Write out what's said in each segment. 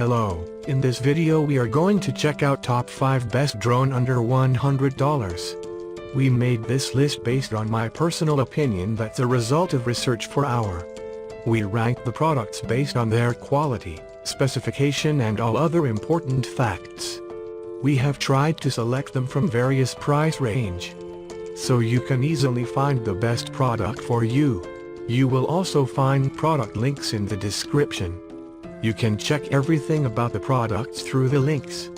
Hello, in this video we are going to check out top 5 best drone under $100. We made this list based on my personal opinion that's a result of research for our. We ranked the products based on their quality, specification and all other important facts. We have tried to select them from various price range, so you can easily find the best product for you. You will also find product links in the description. You can check everything about the products through the links.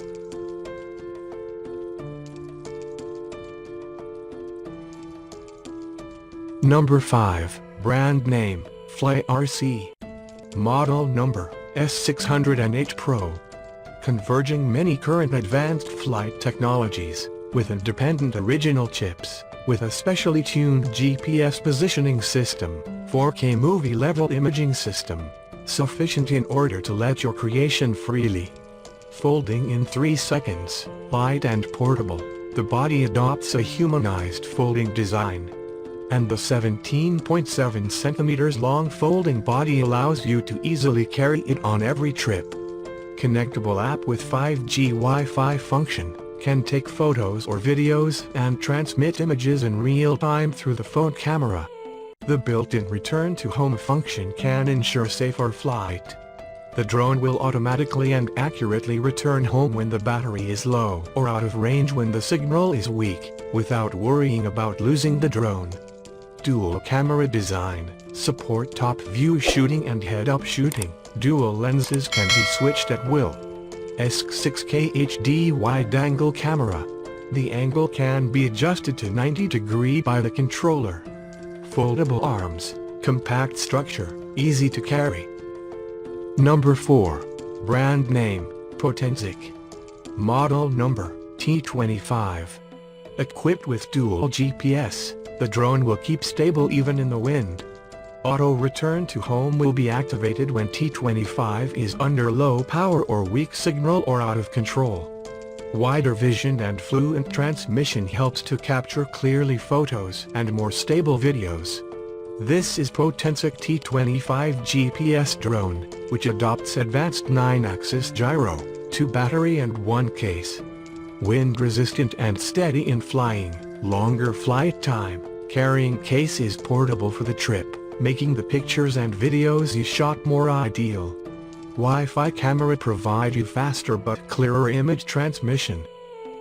Number 5, brand name, Fly RC. Model number, S608 Pro. Converging many current advanced flight technologies, with independent original chips, with a specially tuned GPS positioning system, 4K movie-level imaging system, sufficient in order to let your creation freely. Folding in 3 seconds, light and portable, the body adopts a humanized folding design. And the 17.7 cm long folding body allows you to easily carry it on every trip. Connectable app with 5G Wi-Fi function, can take photos or videos and transmit images in real time through the phone camera. The built-in return to home function can ensure safer flight. The drone will automatically and accurately return home when the battery is low or out of range when the signal is weak, without worrying about losing the drone. Dual camera design, support top view shooting and head-up shooting, dual lenses can be switched at will. S608 HD wide-angle camera. The angle can be adjusted to 90 degrees by the controller. Foldable arms, compact structure, easy to carry. Number 4, brand name, Protensic. Model number, T25. Equipped with dual GPS, the drone will keep stable even in the wind. Auto return to home will be activated when T25 is under low power or weak signal or out of control. Wider vision and fluent transmission helps to capture clearly photos and more stable videos. This is Protensic T25 GPS Drone, which adopts advanced 9-axis gyro, 2 battery and 1 case. Wind resistant and steady in flying, longer flight time, carrying case is portable for the trip, making the pictures and videos you shot more ideal. Wi-Fi camera provide you faster but clearer image transmission.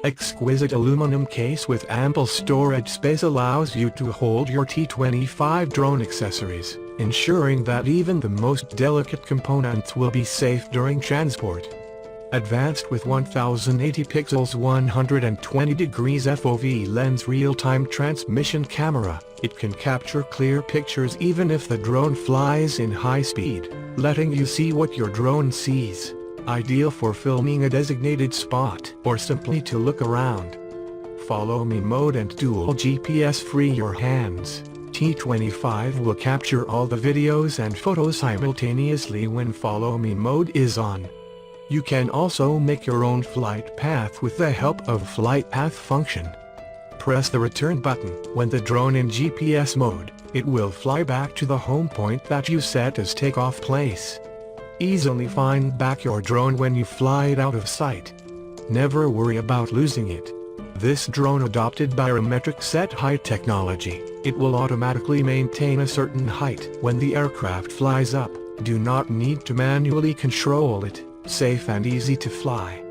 Exquisite aluminum case with ample storage space allows you to hold your T25 drone accessories, ensuring that even the most delicate components will be safe during transport. Advanced with 1080 pixels 120 degrees FOV lens real-time transmission camera, it can capture clear pictures even if the drone flies in high speed, letting you see what your drone sees. Ideal for filming a designated spot or simply to look around. Follow me mode and dual GPS free your hands. T25 will capture all the videos and photos simultaneously when follow me mode is on. You can also make your own flight path with the help of flight path function. Press the return button when the drone in GPS mode, it will fly back to the home point that you set as takeoff place. Easily find back your drone when you fly it out of sight. Never worry about losing it. This drone adopted barometric set height technology. It will automatically maintain a certain height when the aircraft flies up. Do not need to manually control it. Safe and easy to fly.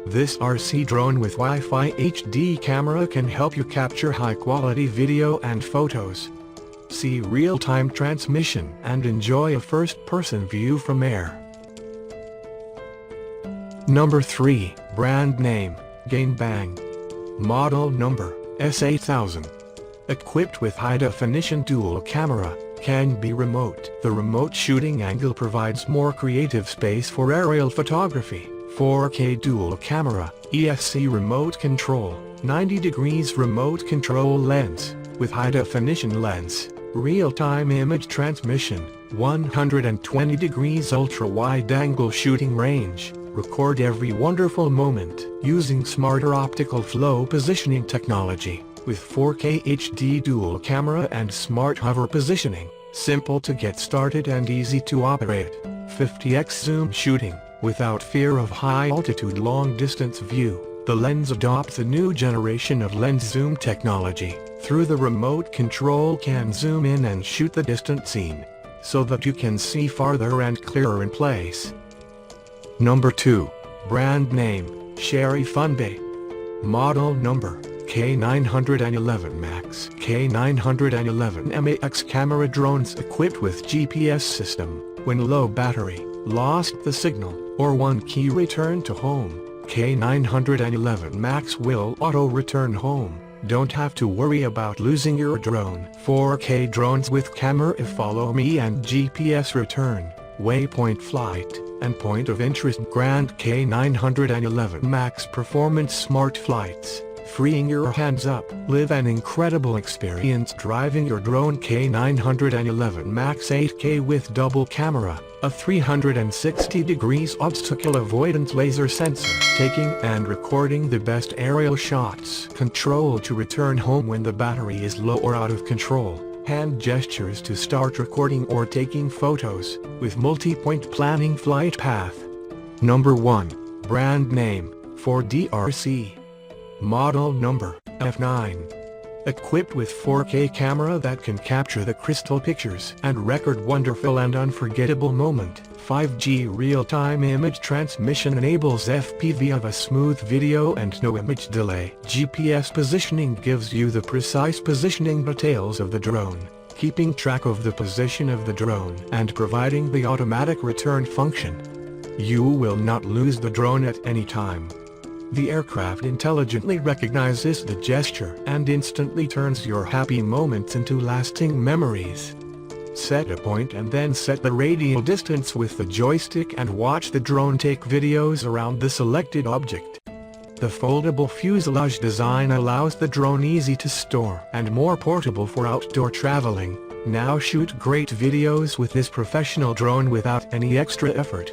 This RC drone with Wi-Fi HD camera can help you capture high-quality video and photos. See real-time transmission and enjoy a first-person view from air. Number 3, brand name, Gangbang. Model number, S8000. Equipped with high-definition dual camera, can be remote. The remote shooting angle provides more creative space for aerial photography. 4K dual camera, ESC remote control, 90 degrees remote control lens, with high-definition lens, real-time image transmission, 120 degrees ultra-wide-angle shooting range. Record every wonderful moment using smarter optical flow positioning technology. With 4K HD dual camera and smart hover positioning, simple to get started and easy to operate. 50x zoom shooting, Without fear of high-altitude long-distance view, the lens adopts a new generation of lens zoom technology. Through the remote control can zoom in and shoot the distant scene, so that you can see farther and clearer in place. Number 2. Brand name, Sherry Funbay. Model number, K911 MAX K911 MAX camera drones equipped with GPS system. When low battery, lost the signal, or one key return to home, K911 MAX will auto-return home. Don't have to worry about losing your drone. 4K drones with camera if follow me and GPS return, waypoint flight, and point of interest. Grand K911 MAX performance smart flights, freeing your hands up. Live an incredible experience driving your drone. K911 MAX 8K with double camera, a 360 degrees obstacle avoidance laser sensor, taking and recording the best aerial shots. Control to return home when the battery is low or out of control. Hand gestures to start recording or taking photos, with multi-point planning flight path. Number 1. Brand name, Ford DRC. Model number, F9. Equipped with 4K camera that can capture the crystal pictures and record wonderful and unforgettable moment. 5G real-time image transmission enables FPV of a smooth video and no image delay. GPS positioning gives you the precise positioning details of the drone, keeping track of the position of the drone and providing the automatic return function. You will not lose the drone at any time. The aircraft intelligently recognizes the gesture and instantly turns your happy moments into lasting memories. Set a point and then set the radial distance with the joystick and watch the drone take videos around the selected object. The foldable fuselage design allows the drone easy to store and more portable for outdoor traveling. Now shoot great videos with this professional drone without any extra effort.